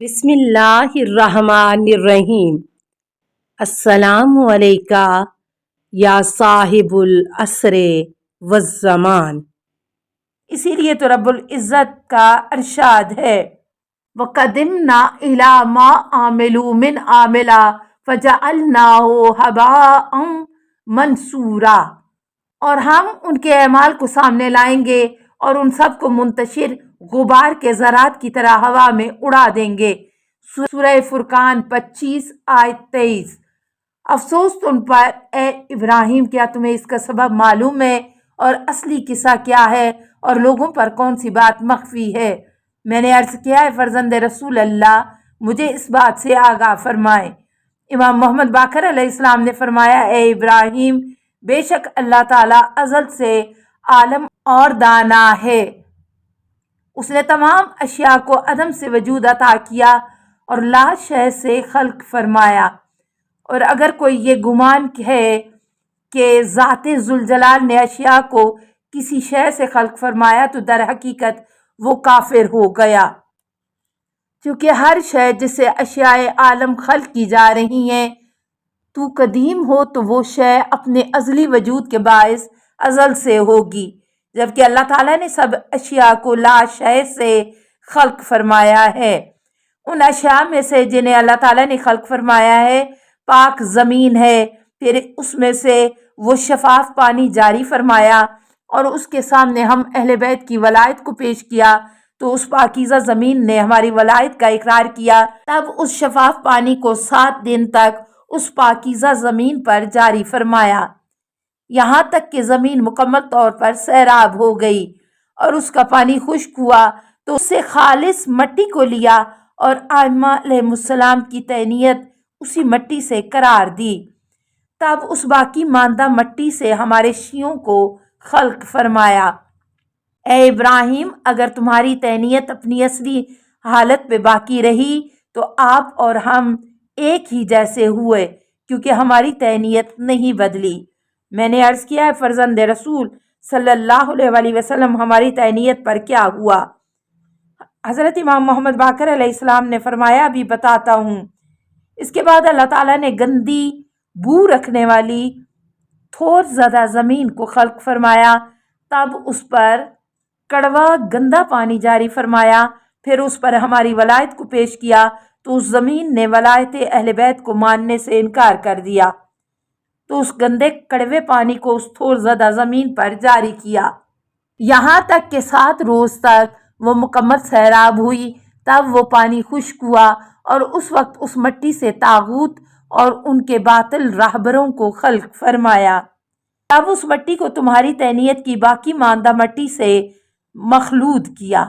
بسم اللہ الرحمن الرحیم۔ السلام علیکہ یا صاحب العصر والزمان۔ اسی لیے تو رب العزت کا ارشاد ہے وَقَدِمْنَا إِلَىٰ مَا عَمِلُوا مِنْ عَمَلٍ فَجَعَلْنَاهُ هَبَاءً مَنْثُورًا، اور ہم ان کے اعمال کو سامنے لائیں گے اور ان سب کو منتشر غبار کے ذرات کی طرح ہوا میں اڑا دیں گے۔ سورہ فرقان 25 آیت 23۔ افسوس تم پر اے ابراہیم، کیا تمہیں اس کا سبب معلوم ہے اور اصلی قصہ کیا ہے اور لوگوں پر کون سی بات مخفی ہے؟ میں نے عرض کیا ہے فرزند رسول اللہ مجھے اس بات سے آگاہ فرمائے۔ امام محمد باقر علیہ السلام نے فرمایا اے ابراہیم، بے شک اللہ تعالیٰ ازل سے عالم اور دانا ہے۔ اس نے تمام اشیاء کو عدم سے وجود عطا کیا اور لا شے سے خلق فرمایا، اور اگر کوئی یہ گمان ہے کہ ذات ذوالجلال نے اشیاء کو کسی شے سے خلق فرمایا تو در حقیقت وہ کافر ہو گیا، کیونکہ ہر شے جس سے اشیاء عالم خلق کی جا رہی ہیں تو قدیم ہو تو وہ شے اپنے ازلی وجود کے باعث ازل سے ہوگی، جبکہ اللہ تعالیٰ نے سب اشیاء کو لا شے سے خلق فرمایا ہے۔ ان اشیاء میں سے جنہیں اللہ تعالیٰ نے خلق فرمایا ہے پاک زمین ہے، پھر اس میں سے وہ شفاف پانی جاری فرمایا اور اس کے سامنے ہم اہل بیت کی ولایت کو پیش کیا تو اس پاکیزہ زمین نے ہماری ولایت کا اقرار کیا، تب اس شفاف پانی کو 7 دن تک اس پاکیزہ زمین پر جاری فرمایا، یہاں تک کہ زمین مکمل طور پر سیراب ہو گئی اور اس کا پانی خشک ہوا تو اس سے خالص مٹی کو لیا اور ائمہ علیہ السلام کی تعنیت اسی مٹی سے قرار دی، تب اس باقی ماندہ مٹی سے ہمارے شیوں کو خلق فرمایا۔ اے ابراہیم، اگر تمہاری تعنیت اپنی اصلی حالت پہ باقی رہی تو آپ اور ہم ایک ہی جیسے ہوئے، کیونکہ ہماری تعنیت نہیں بدلی۔ میں نے عرض کیا ہے فرزند رسول صلی اللہ علیہ وآلہ وسلم ہماری تعنیت پر کیا ہوا؟ حضرت امام محمد باقر علیہ السلام نے فرمایا ابھی بتاتا ہوں۔ اس کے بعد اللہ تعالیٰ نے گندی بو رکھنے والی تھور زدہ زمین کو خلق فرمایا، تب اس پر کڑوا گندا پانی جاری فرمایا، پھر اس پر ہماری ولایت کو پیش کیا تو اس زمین نے ولایت اہل بیت کو ماننے سے انکار کر دیا، تو اس گندے کڑوے پانی کو اس تھور زدہ زمین پر جاری کیا، یہاں تک کہ 7 روز تک وہ مکمل سیراب ہوئی، تب وہ پانی خشک ہوا اور اس وقت اس مٹی سے طاغوت اور ان کے باطل راہبروں کو خلق فرمایا، تب اس مٹی کو تمہاری تعنیت کی باقی ماندہ مٹی سے مخلوط کیا۔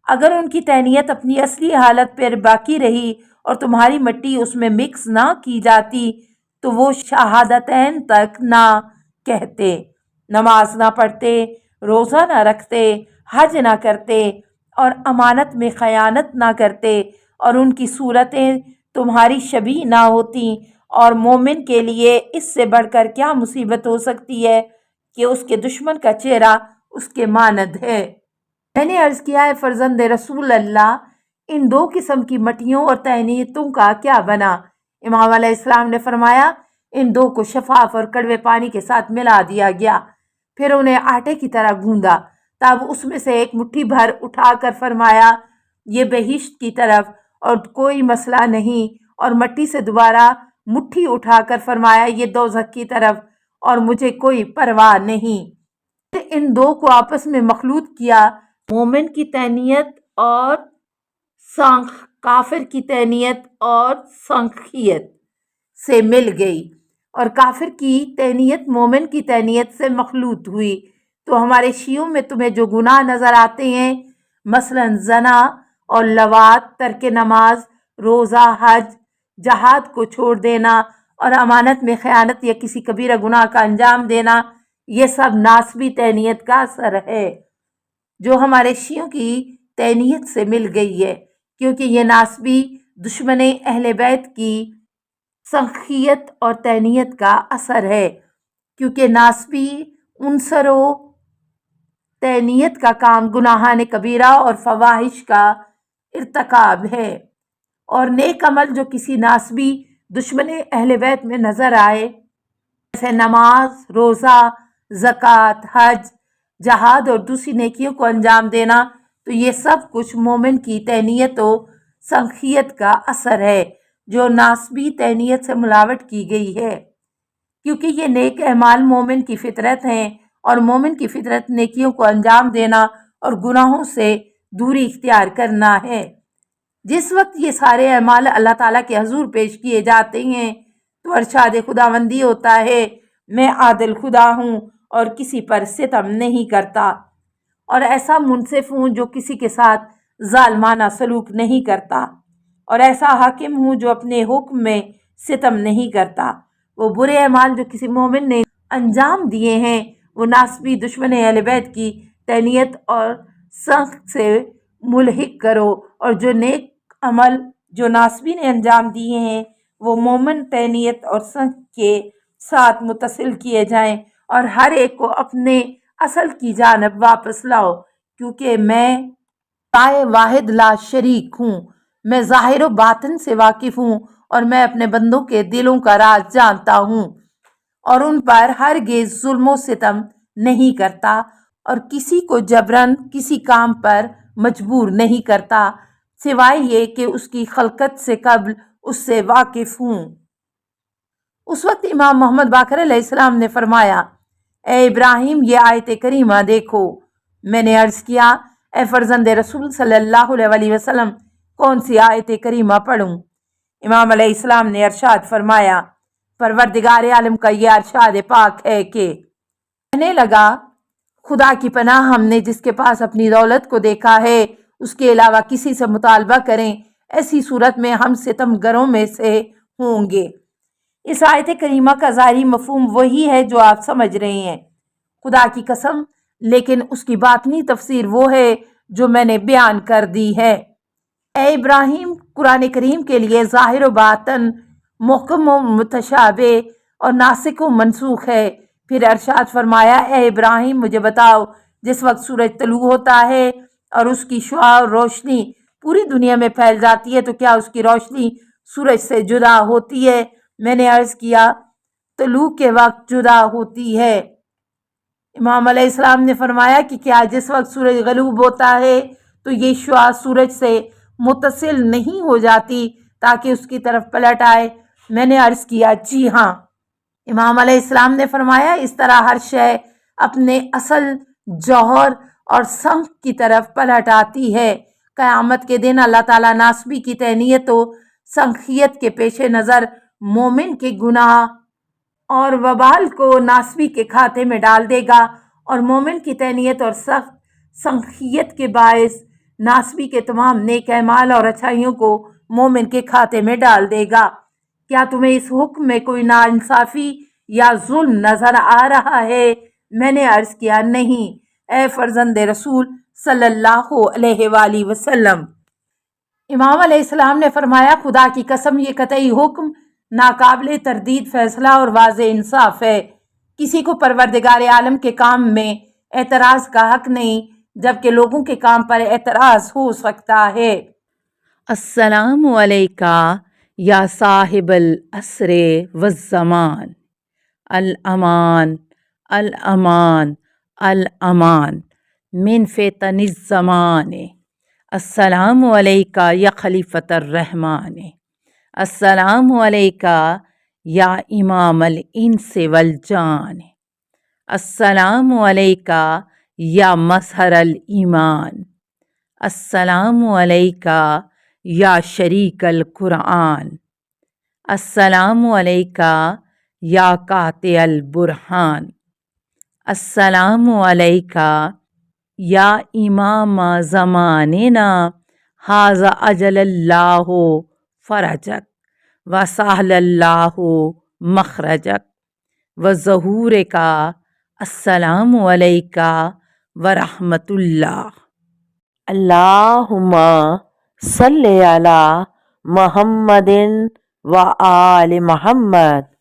اگر ان کی تعنیت اپنی اصلی حالت پر باقی رہی اور تمہاری مٹی اس میں مکس نہ کی جاتی تو وہ شہادتین تک نہ کہتے، نماز نہ پڑھتے، روزہ نہ رکھتے، حج نہ کرتے اور امانت میں خیانت نہ کرتے، اور ان کی صورتیں تمہاری شبیہ نہ ہوتی، اور مومن کے لیے اس سے بڑھ کر کیا مصیبت ہو سکتی ہے کہ اس کے دشمن کا چہرہ اس کے مانند ہے۔ میں نے عرض کیا ہے فرزند رسول اللہ ان 2 قسم کی مٹیوں اور تعنیتوں کا کیا بنا؟ امام علیہ السلام نے فرمایا ان 2 کو شفاف اور کڑوے پانی کے ساتھ ملا دیا گیا، پھر انہیں آٹے کی طرح گوندا، تب اس میں سے ایک مٹھی بھر اٹھا کر فرمایا یہ بہشت کی طرف اور کوئی مسئلہ نہیں، اور مٹی سے دوبارہ مٹھی اٹھا کر فرمایا یہ دوزخ کی طرف اور مجھے کوئی پرواہ نہیں۔ پھر ان 2 کو آپس میں مخلوط کیا، مومن کی تعنیت اور سانخ، کافر کی تعنیت اور سانخیت سے مل گئی، اور کافر کی تعنیت مومن کی تعنیت سے مخلوط ہوئی، تو ہمارے شیعوں میں تمہیں جو گناہ نظر آتے ہیں مثلاً زنا اور لواط، ترک نماز، روزہ، حج، جہاد کو چھوڑ دینا اور امانت میں خیانت یا کسی کبیرہ گناہ کا انجام دینا، یہ سب ناسبی تعنیت کا اثر ہے جو ہمارے شیعوں کی تعنیت سے مل گئی ہے، کیونکہ یہ ناسبی دشمن اہل بیت کی سنخیت اور تعنیت کا اثر ہے، کیونکہ ناسبی عنصر و تعنیت کا کام گناہان کبیرہ اور فواحش کا ارتکاب ہے۔ اور نیک عمل جو کسی ناسبی دشمن اہل بیت میں نظر آئے، جیسے نماز، روزہ، زکوٰۃ، حج، جہاد اور دوسری نیکیوں کو انجام دینا، تو یہ سب کچھ مومن کی طینیت و سنخیت کا اثر ہے جو ناسبی طینیت سے ملاوٹ کی گئی ہے، کیونکہ یہ نیک اعمال مومن کی فطرت ہیں، اور مومن کی فطرت نیکیوں کو انجام دینا اور گناہوں سے دوری اختیار کرنا ہے۔ جس وقت یہ سارے اعمال اللہ تعالیٰ کے حضور پیش کیے جاتے ہیں تو ارشاد خداوندی ہوتا ہے، میں عادل خدا ہوں اور کسی پر ستم نہیں کرتا، اور ایسا منصف ہوں جو کسی کے ساتھ ظالمانہ سلوک نہیں کرتا، اور ایسا حاکم ہوں جو اپنے حکم میں ستم نہیں کرتا۔ وہ برے اعمال جو کسی مومن نے انجام دیے ہیں وہ ناسبی دشمن اہل بیت کی طینیت اور سخت سے ملحق کرو، اور جو نیک عمل جو ناسبی نے انجام دیے ہیں وہ مومن طینیت اور سخت کے ساتھ متصل کیے جائیں، اور ہر ایک کو اپنے اصل کی جانب واپس لاؤ، کیونکہ میں واحد لا شریک ہوں، میں ظاہر و باطن سے واقف ہوں، اور میں اپنے بندوں کے دلوں کا راز جانتا ہوں، اور ان پر ہرگز ظلم و ستم نہیں کرتا، اور کسی کو جبراً کسی کام پر مجبور نہیں کرتا، سوائے یہ کہ اس کی خلقت سے قبل اس سے واقف ہوں۔ اس وقت امام محمد باقر علیہ السلام نے فرمایا، اے ابراہیم، یہ آیت کریمہ دیکھو۔ میں نے عرض کیا، اے فرزند رسول صلی اللہ علیہ وسلم، کون سی آیت کریمہ پڑھوں؟ امام علیہ السلام نے ارشاد فرمایا، پروردگار عالم کا یہ ارشاد پاک ہے کہ کہنے لگا، خدا کی پناہ، ہم نے جس کے پاس اپنی دولت کو دیکھا ہے اس کے علاوہ کسی سے مطالبہ کریں، ایسی صورت میں ہم ستم گروں میں سے ہوں گے۔ اس آیت کریمہ کا ظاہری مفہوم وہی ہے جو آپ سمجھ رہے ہیں، خدا کی قسم، لیکن اس کی باطنی تفسیر وہ ہے جو میں نے بیان کر دی ہے۔ اے ابراہیم، قرآن کریم کے لیے ظاہر و باطن، محکم و متشابہ اور ناسخ و منسوخ ہے۔ پھر ارشاد فرمایا، اے ابراہیم، مجھے بتاؤ، جس وقت سورج طلوع ہوتا ہے اور اس کی شعاع اور روشنی پوری دنیا میں پھیل جاتی ہے تو کیا اس کی روشنی سورج سے جدا ہوتی ہے؟ میں نے عرض کیا، طلوع کے وقت جدا ہوتی ہے۔ امام علیہ السلام نے فرمایا کہ کیا جس وقت سورج غروب ہوتا ہے تو یہ شعاع سورج سے متصل نہیں ہو جاتی تاکہ اس کی طرف پلٹ آئے؟ میں نے عرض کیا، جی ہاں۔ امام علیہ السلام نے فرمایا، اس طرح ہر شے اپنے اصل جوہر اور سنخ کی طرف پلٹ آتی ہے۔ قیامت کے دن اللہ تعالیٰ ناسبی کی طینیت و سنخیت کے پیش نظر مومن کے گناہ اور وبال کو ناسبی کے کھاتے میں ڈال دے گا، اور مومن کی طینیت اور سخت سنخیت کے باعث ناسبی کے تمام نیک اعمال اور اچھائیوں کو مومن کے کھاتے میں ڈال دے گا۔ کیا تمہیں اس حکم میں کوئی ناانصافی یا ظلم نظر آ رہا ہے؟ میں نے عرض کیا، نہیں، اے فرزند رسول صلی اللہ علیہ وآلہ وسلم۔ امام علیہ السلام نے فرمایا، خدا کی قسم، یہ قطعی حکم ناقابل تردید فیصلہ اور واضح انصاف ہے۔ کسی کو پروردگار عالم کے کام میں اعتراض کا حق نہیں، جبکہ لوگوں کے کام پر اعتراض ہو سکتا ہے۔ السلام علیکہ یا صاحب العصر والزمان، الامان الامان الامان من فتن الزمان، السلام علیکہ یا خلیفۃ الرحمن، السلام علیکہ یا امام الانس والجان، السلام علیکہ یا مظہر الایمان، السلام علیکہ یا شریک القرآن، السلام علیکہ یا قاطع البرہان، السلام علیکہ یا امام زماننا، ھذا اجل اللہ فرجک وسہل اللہ مخرجک وظہورک، السلام علیکہ ورحمۃ اللہ۔ اللہم صلی علی محمد و آل محمد۔